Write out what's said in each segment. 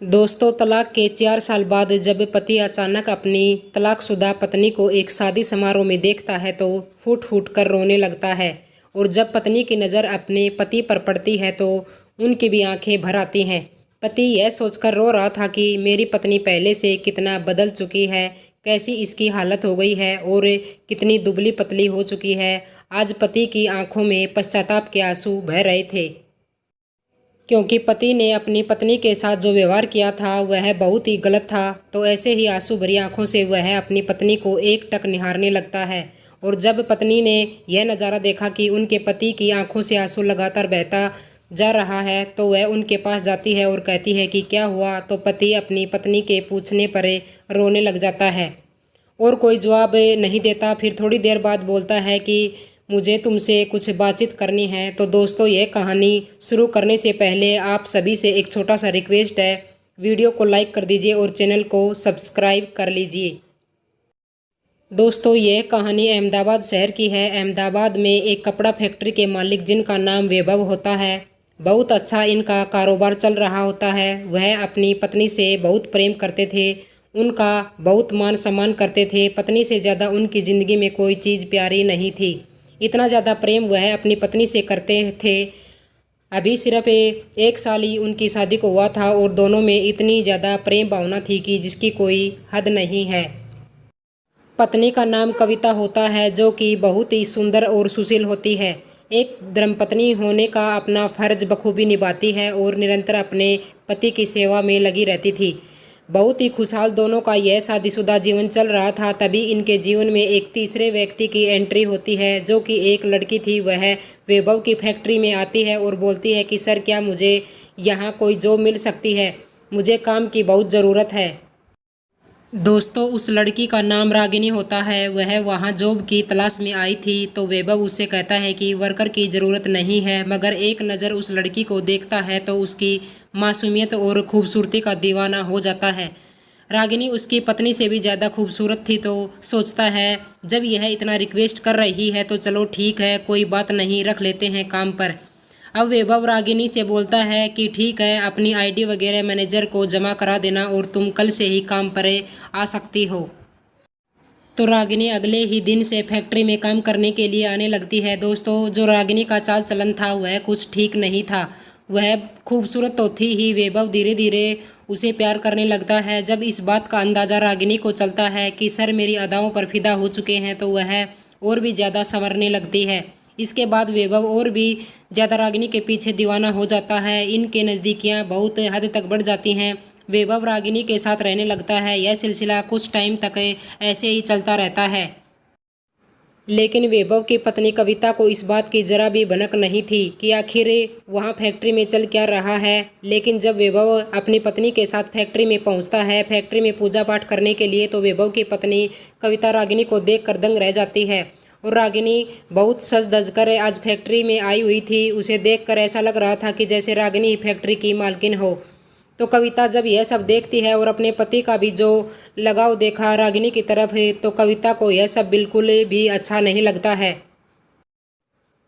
दोस्तों, तलाक के 4 साल बाद जब पति अचानक अपनी तलाकशुदा पत्नी को एक शादी समारोह में देखता है तो फूट फूट कर रोने लगता है। और जब पत्नी की नज़र अपने पति पर पड़ती है तो उनकी भी आंखें भर आती हैं। पति यह सोचकर रो रहा था कि मेरी पत्नी पहले से कितना बदल चुकी है, कैसी इसकी हालत हो गई है और कितनी दुबली पतली हो चुकी है। आज पति की आंखों में पश्चाताप के आंसू बह रहे थे, क्योंकि पति ने अपनी पत्नी के साथ जो व्यवहार किया था वह बहुत ही गलत था। तो ऐसे ही आंसू भरी आंखों से वह अपनी पत्नी को एकटक निहारने लगता है। और जब पत्नी ने यह नज़ारा देखा कि उनके पति की आंखों से आंसू लगातार बहता जा रहा है तो वह उनके पास जाती है और कहती है कि क्या हुआ। तो पति अपनी पत्नी के पूछने पर रोने लग जाता है और कोई जवाब नहीं देता। फिर थोड़ी देर बाद बोलता है कि मुझे तुमसे कुछ बातचीत करनी है। तो दोस्तों, यह कहानी शुरू करने से पहले आप सभी से एक छोटा सा रिक्वेस्ट है, वीडियो को लाइक कर दीजिए और चैनल को सब्सक्राइब कर लीजिए। दोस्तों, यह कहानी अहमदाबाद शहर की है। अहमदाबाद में एक कपड़ा फैक्ट्री के मालिक, जिनका नाम वैभव होता है, बहुत अच्छा इनका कारोबार चल रहा होता है। वह अपनी पत्नी से बहुत प्रेम करते थे, उनका बहुत मान सम्मान करते थे। पत्नी से ज़्यादा उनकी ज़िंदगी में कोई चीज़ प्यारी नहीं थी। इतना ज़्यादा प्रेम वह अपनी पत्नी से करते थे। अभी सिर्फ 1 साल ही उनकी शादी को हुआ था और दोनों में इतनी ज़्यादा प्रेम भावना थी कि जिसकी कोई हद नहीं है। पत्नी का नाम कविता होता है, जो कि बहुत ही सुंदर और सुशील होती है। एक धर्मपत्नी होने का अपना फर्ज बखूबी निभाती है और निरंतर अपने पति की सेवा में लगी रहती थी। बहुत ही खुशहाल दोनों का यह शादीशुदा जीवन चल रहा था। तभी इनके जीवन में एक तीसरे व्यक्ति की एंट्री होती है, जो कि एक लड़की थी। वह वैभव की फैक्ट्री में आती है और बोलती है कि सर, क्या मुझे यहाँ कोई जॉब मिल सकती है? मुझे काम की बहुत ज़रूरत है। दोस्तों, उस लड़की का नाम रागिनी होता है। वह वहाँ जॉब की तलाश में आई थी। तो वैभव उससे कहता है कि वर्कर की ज़रूरत नहीं है, मगर एक नज़र उस लड़की को देखता है तो उसकी मासूमियत और खूबसूरती का दीवाना हो जाता है। रागिनी उसकी पत्नी से भी ज़्यादा खूबसूरत थी। तो सोचता है, जब यह इतना रिक्वेस्ट कर रही है तो चलो ठीक है, कोई बात नहीं, रख लेते हैं काम पर। अब वैभव रागिनी से बोलता है कि ठीक है, अपनी आईडी वगैरह मैनेजर को जमा करा देना और तुम कल से ही काम पर आ सकती हो। तो रागिनी अगले ही दिन से फैक्ट्री में काम करने के लिए आने लगती है। दोस्तों, जो रागिनी का चाल चलन था वह कुछ ठीक नहीं था। वह खूबसूरत तो थी ही, वैभव धीरे धीरे उसे प्यार करने लगता है। जब इस बात का अंदाज़ा रागिनी को चलता है कि सर मेरी अदाओं पर फिदा हो चुके हैं तो वह और भी ज़्यादा संवरने लगती है। इसके बाद वैभव और भी ज़्यादा रागिनी के पीछे दीवाना हो जाता है। इनके नज़दीकियाँ बहुत हद तक बढ़ जाती हैं। वैभव रागिनी के साथ रहने लगता है। यह सिलसिला कुछ टाइम तक ऐसे ही चलता रहता है। लेकिन वैभव की पत्नी कविता को इस बात की जरा भी भनक नहीं थी कि आखिर वहाँ फैक्ट्री में चल क्या रहा है। लेकिन जब वैभव अपनी पत्नी के साथ फैक्ट्री में पहुँचता है, फैक्ट्री में पूजा पाठ करने के लिए, तो वैभव की पत्नी कविता रागिनी को देखकर दंग रह जाती है। और रागिनी बहुत सज धज कर आज फैक्ट्री में आई हुई थी। उसे देखकर ऐसा लग रहा था कि जैसे रागिनी फैक्ट्री की मालकिन हो। तो कविता जब यह सब देखती है और अपने पति का भी जो लगाव देखा रागिनी की तरफ है, तो कविता को यह सब बिल्कुल भी अच्छा नहीं लगता है।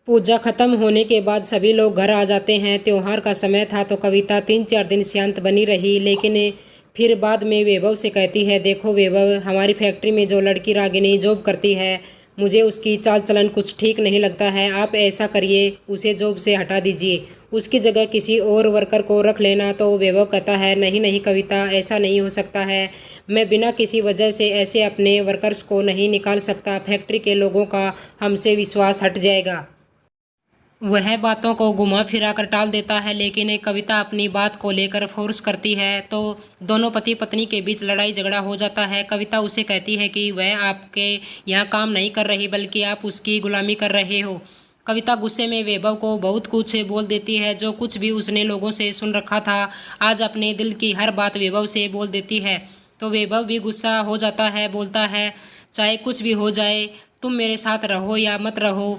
पूजा खत्म होने के बाद सभी लोग घर आ जाते हैं। त्योहार का समय था तो कविता 3-4 दिन शांत बनी रही। लेकिन फिर बाद में वैभव से कहती है, देखो वैभव, हमारी फैक्ट्री में जो लड़की रागिनी जॉब करती है, मुझे उसकी चाल चलन कुछ ठीक नहीं लगता है। आप ऐसा करिए, उसे जॉब से हटा दीजिए, उसकी जगह किसी और वर्कर को रख लेना। तो वैभव कहता है, नहीं नहीं कविता, ऐसा नहीं हो सकता है। मैं बिना किसी वजह से ऐसे अपने वर्कर्स को नहीं निकाल सकता। फैक्ट्री के लोगों का हमसे विश्वास हट जाएगा। वह बातों को घुमा फिरा कर टाल देता है, लेकिन कविता अपनी बात को लेकर फोर्स करती है। तो दोनों पति पत्नी के बीच लड़ाई झगड़ा हो जाता है। कविता उसे कहती है कि वह आपके यहाँ काम नहीं कर रही, बल्कि आप उसकी गुलामी कर रहे हो। कविता गुस्से में वैभव को बहुत कुछ बोल देती है। जो कुछ भी उसने लोगों से सुन रखा था, आज अपने दिल की हर बात वैभव से बोल देती है। तो वैभव भी गुस्सा हो जाता है, बोलता है, चाहे कुछ भी हो जाए, तुम मेरे साथ रहो या मत रहो,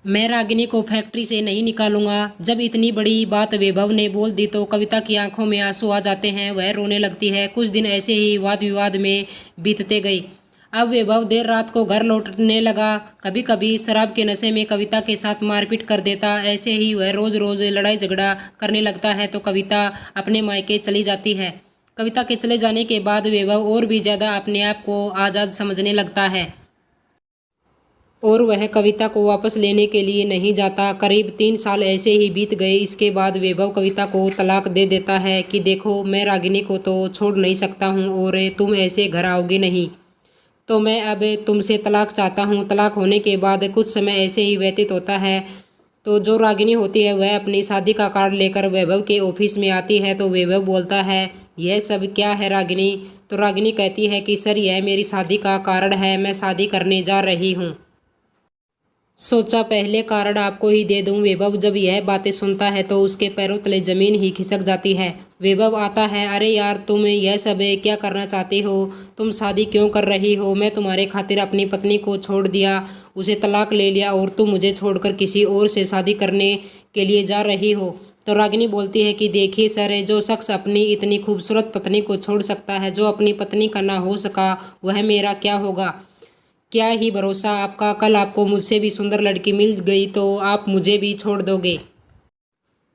मैं रागिनी को फैक्ट्री से नहीं निकालूंगा। जब इतनी बड़ी बात वैभव ने बोल दी तो कविता की आंखों में आंसू आ जाते हैं। वह रोने लगती है। कुछ दिन ऐसे ही वाद विवाद में बीतते गए। अब वैभव देर रात को घर लौटने लगा। कभी कभी शराब के नशे में कविता के साथ मारपीट कर देता। ऐसे ही वह रोज रोज लड़ाई झगड़ा करने लगता है तो कविता अपने मायके चली जाती है। कविता के चले जाने के बाद वैभव और भी ज़्यादा अपने आप को आज़ाद समझने लगता है और वह कविता को वापस लेने के लिए नहीं जाता। करीब 3 साल ऐसे ही बीत गए। इसके बाद वैभव कविता को तलाक दे देता है कि देखो, मैं रागिनी को तो छोड़ नहीं सकता हूँ और तुम ऐसे घर आओगे नहीं, तो मैं अब तुमसे तलाक चाहता हूँ। तलाक होने के बाद कुछ समय ऐसे ही व्यतीत होता है तो जो रागिनी होती है वह अपनी शादी का कार्ड लेकर वैभव के ऑफिस में आती है। तो वैभव बोलता है, यह सब क्या है रागिनी? तो रागिनी कहती है कि सर, यह मेरी शादी का कार्ड है, मैं शादी करने जा रही हूँ। सोचा पहले कार्ड आपको ही दे दूं। वैभव जब यह बातें सुनता है तो उसके पैरों तले जमीन ही खिसक जाती है। वैभव आता है, अरे यार, तुम यह सब क्या करना चाहती हो? तुम शादी क्यों कर रही हो? मैं तुम्हारे खातिर अपनी पत्नी को छोड़ दिया, उसे तलाक ले लिया और तुम मुझे छोड़कर किसी और से शादी करने के लिए जा रही हो। तो रागिनी बोलती है कि देखिए सर, जो शख्स अपनी इतनी खूबसूरत पत्नी को छोड़ सकता है, जो अपनी पत्नी का ना हो सका, वह मेरा क्या होगा? क्या ही भरोसा आपका, कल आपको मुझसे भी सुंदर लड़की मिल गई तो आप मुझे भी छोड़ दोगे।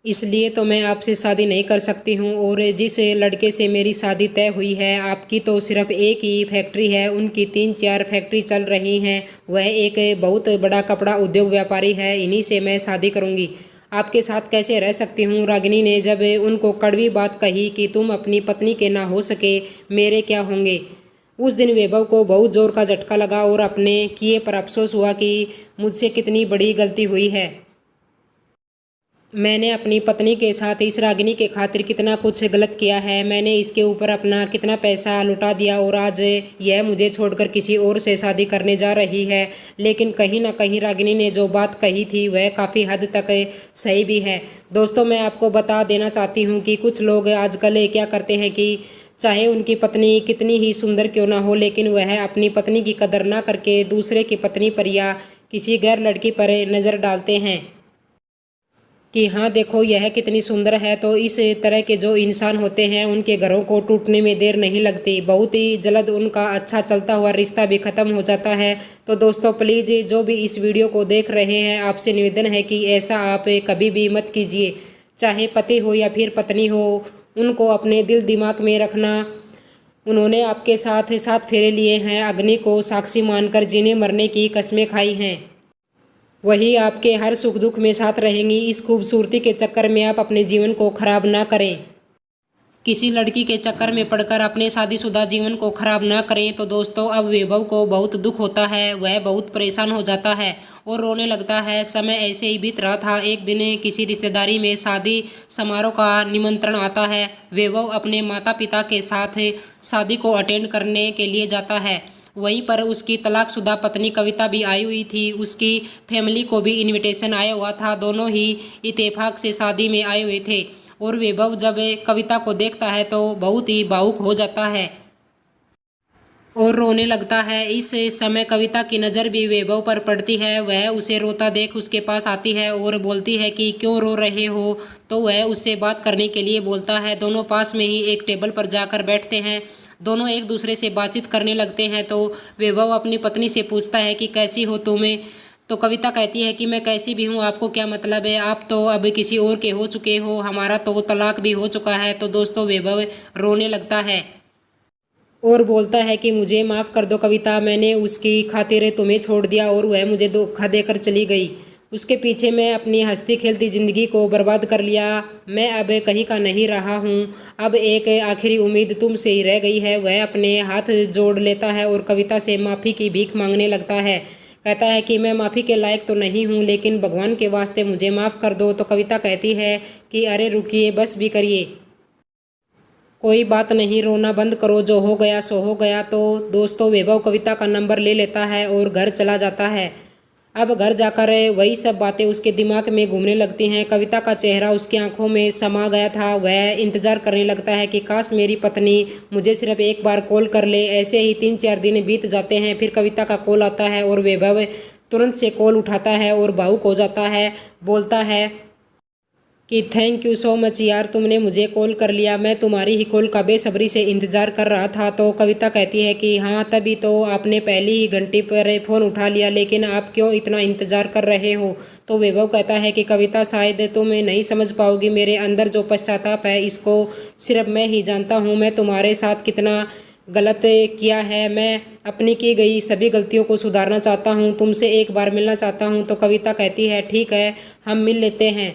इसलिए तो मैं आपसे शादी नहीं कर सकती हूँ। और जिस लड़के से मेरी शादी तय हुई है, आपकी तो सिर्फ एक ही फैक्ट्री है, उनकी 3-4 फैक्ट्री चल रही हैं। वह एक बहुत बड़ा कपड़ा उद्योग व्यापारी है, इन्हीं से मैं शादी करूँगी। आपके साथ कैसे रह सकती हूँ? रागिनी ने जब उनको कड़वी बात कही कि तुम अपनी पत्नी के ना हो सके, मेरे क्या होंगे, उस दिन वैभव को बहुत जोर का झटका लगा और अपने किए पर अफसोस हुआ कि मुझसे कितनी बड़ी गलती हुई है। मैंने अपनी पत्नी के साथ इस रागिनी के खातिर कितना कुछ गलत किया है। मैंने इसके ऊपर अपना कितना पैसा लुटा दिया और आज यह मुझे छोड़कर किसी और से शादी करने जा रही है। लेकिन कहीं ना कहीं रागिनी ने जो बात कही थी वह काफ़ी हद तक सही भी है। दोस्तों, मैं आपको बता देना चाहती हूँ कि कुछ लोग आजकल क्या करते हैं कि चाहे उनकी पत्नी कितनी ही सुंदर क्यों ना हो, लेकिन वह अपनी पत्नी की कदर ना करके दूसरे की पत्नी पर या किसी गैर लड़की पर नज़र डालते हैं कि हाँ देखो, यह कितनी सुंदर है। तो इस तरह के जो इंसान होते हैं उनके घरों को टूटने में देर नहीं लगती, बहुत ही जल्द उनका अच्छा चलता हुआ रिश्ता भी ख़त्म हो जाता है। तो दोस्तों, प्लीज़ जो भी इस वीडियो को देख रहे हैं, आपसे निवेदन है कि ऐसा आप कभी भी मत कीजिए। चाहे पति हो या फिर पत्नी हो, उनको अपने दिल दिमाग में रखना। उन्होंने आपके साथ 7 फेरे लिए हैं, अग्नि को साक्षी मानकर जीने मरने की कस्में खाई हैं, वही आपके हर सुख दुख में साथ रहेंगी। इस खूबसूरती के चक्कर में आप अपने जीवन को खराब ना करें। किसी लड़की के चक्कर में पड़कर अपने शादीशुदा जीवन को खराब ना करें। तो दोस्तों, अब वैभव को बहुत दुख होता है, वह बहुत परेशान हो जाता है और रोने लगता है। समय ऐसे ही बीत रहा था। एक दिन किसी रिश्तेदारी में शादी समारोह का निमंत्रण आता है। वैभव अपने माता पिता के साथ शादी को अटेंड करने के लिए जाता है। वहीं पर उसकी तलाकशुदा पत्नी कविता भी आई हुई थी, उसकी फैमिली को भी इनविटेशन आया हुआ था। दोनों ही इत्तेफाक से शादी में आए हुए थे और वैभव जब कविता को देखता है तो बहुत ही भावुक हो जाता है और रोने लगता है। इस समय कविता की नज़र भी वैभव पर पड़ती है। वह उसे रोता देख उसके पास आती है और बोलती है कि क्यों रो रहे हो? तो वह उससे बात करने के लिए बोलता है। दोनों पास में ही एक टेबल पर जाकर बैठते हैं। दोनों एक दूसरे से बातचीत करने लगते हैं। तो वैभव अपनी पत्नी से पूछता है कि कैसी हो तुम्हें? तो कविता कहती है कि मैं कैसी भी हूँ, आपको क्या मतलब है? आप तो अब किसी और के हो चुके हो, हमारा तो तलाक भी हो चुका है। तो दोस्तों, वैभव रोने लगता है और बोलता है कि मुझे माफ़ कर दो कविता, मैंने उसकी खातिर तुम्हें छोड़ दिया और वह मुझे धोखा देकर चली गई। उसके पीछे मैं अपनी हंसती खेलती ज़िंदगी को बर्बाद कर लिया। मैं अब कहीं का नहीं रहा हूँ। अब एक आखिरी उम्मीद तुमसे ही रह गई है। वह अपने हाथ जोड़ लेता है और कविता से माफ़ी की भीख मांगने लगता है। कहता है कि मैं माफ़ी के लायक तो नहीं हूँ, लेकिन भगवान के वास्ते मुझे माफ़ कर दो। तो कविता कहती है कि अरे रुकिए, बस भी करिए, कोई बात नहीं, रोना बंद करो, जो हो गया सो हो गया। तो दोस्तों, वैभव कविता का नंबर ले लेता है और घर चला जाता है। अब घर जाकर वही सब बातें उसके दिमाग में घूमने लगती हैं। कविता का चेहरा उसकी आंखों में समा गया था। वह इंतजार करने लगता है कि काश मेरी पत्नी मुझे सिर्फ एक बार कॉल कर ले। ऐसे ही 3-4 दिन बीत जाते हैं। फिर कविता का कॉल आता है और वैभव तुरंत से कॉल उठाता है और भावुक हो जाता है। बोलता है, कि थैंक यू सो मच यार, तुमने मुझे कॉल कर लिया, मैं तुम्हारी ही कॉल का बेसब्री से इंतज़ार कर रहा था। तो कविता कहती है कि हाँ, तभी तो आपने पहली ही घंटी पर फ़ोन उठा लिया, लेकिन आप क्यों इतना इंतज़ार कर रहे हो। तो वैभव कहता है कि कविता, शायद तुम नहीं समझ पाओगी, मेरे अंदर जो पश्चाताप है इसको सिर्फ मैं ही जानता हूँ। मैं तुम्हारे साथ कितना गलत किया है, मैं अपनी की गई सभी गलतियों को सुधारना चाहता हूँ, तुमसे एक बार मिलना चाहता हूँ। तो कविता कहती है ठीक है, हम मिल लेते हैं,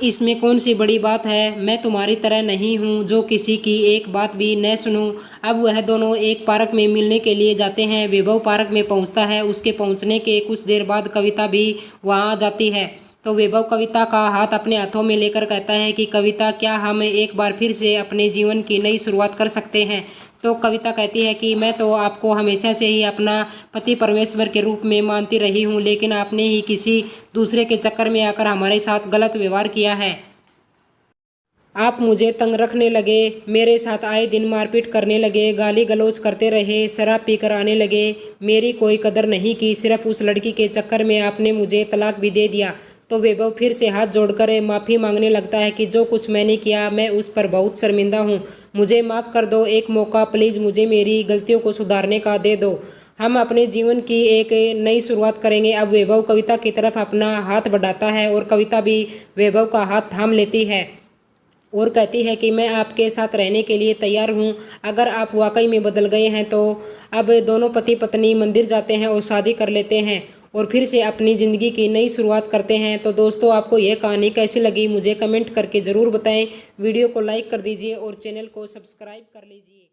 इसमें कौन सी बड़ी बात है। मैं तुम्हारी तरह नहीं हूँ जो किसी की एक बात भी न सुनूं। अब वह दोनों एक पार्क में मिलने के लिए जाते हैं। वैभव पार्क में पहुँचता है। उसके पहुँचने के कुछ देर बाद कविता भी वहाँ आ जाती है। तो वैभव कविता का हाथ अपने हाथों में लेकर कहता है कि कविता, क्या हम एक बार फिर से अपने जीवन की नई शुरुआत कर सकते हैं। तो कविता कहती है कि मैं तो आपको हमेशा से ही अपना पति परमेश्वर के रूप में मानती रही हूँ, लेकिन आपने ही किसी दूसरे के चक्कर में आकर हमारे साथ गलत व्यवहार किया है। आप मुझे तंग रखने लगे, मेरे साथ आए दिन मारपीट करने लगे, गाली गलौज करते रहे, शराब पीकर आने लगे, मेरी कोई कदर नहीं की। सिर्फ उस लड़की के चक्कर में आपने मुझे तलाक भी दे दिया। तो वैभव फिर से हाथ जोड़कर माफ़ी मांगने लगता है कि जो कुछ मैंने किया मैं उस पर बहुत शर्मिंदा हूँ, मुझे माफ़ कर दो, एक मौका प्लीज़ मुझे मेरी गलतियों को सुधारने का दे दो, हम अपने जीवन की एक नई शुरुआत करेंगे। अब वैभव कविता की तरफ अपना हाथ बढ़ाता है और कविता भी वैभव का हाथ थाम लेती है और कहती है कि मैं आपके साथ रहने के लिए तैयार हूँ। अगर आप वाकई में बदल गए हैं तो अब दोनों पति पत्नी मंदिर जाते हैं और शादी कर लेते हैं और फिर से अपनी ज़िंदगी की नई शुरुआत करते हैं। तो दोस्तों, आपको यह कहानी कैसी लगी मुझे कमेंट करके ज़रूर बताएं। वीडियो को लाइक कर दीजिए और चैनल को सब्सक्राइब कर लीजिए।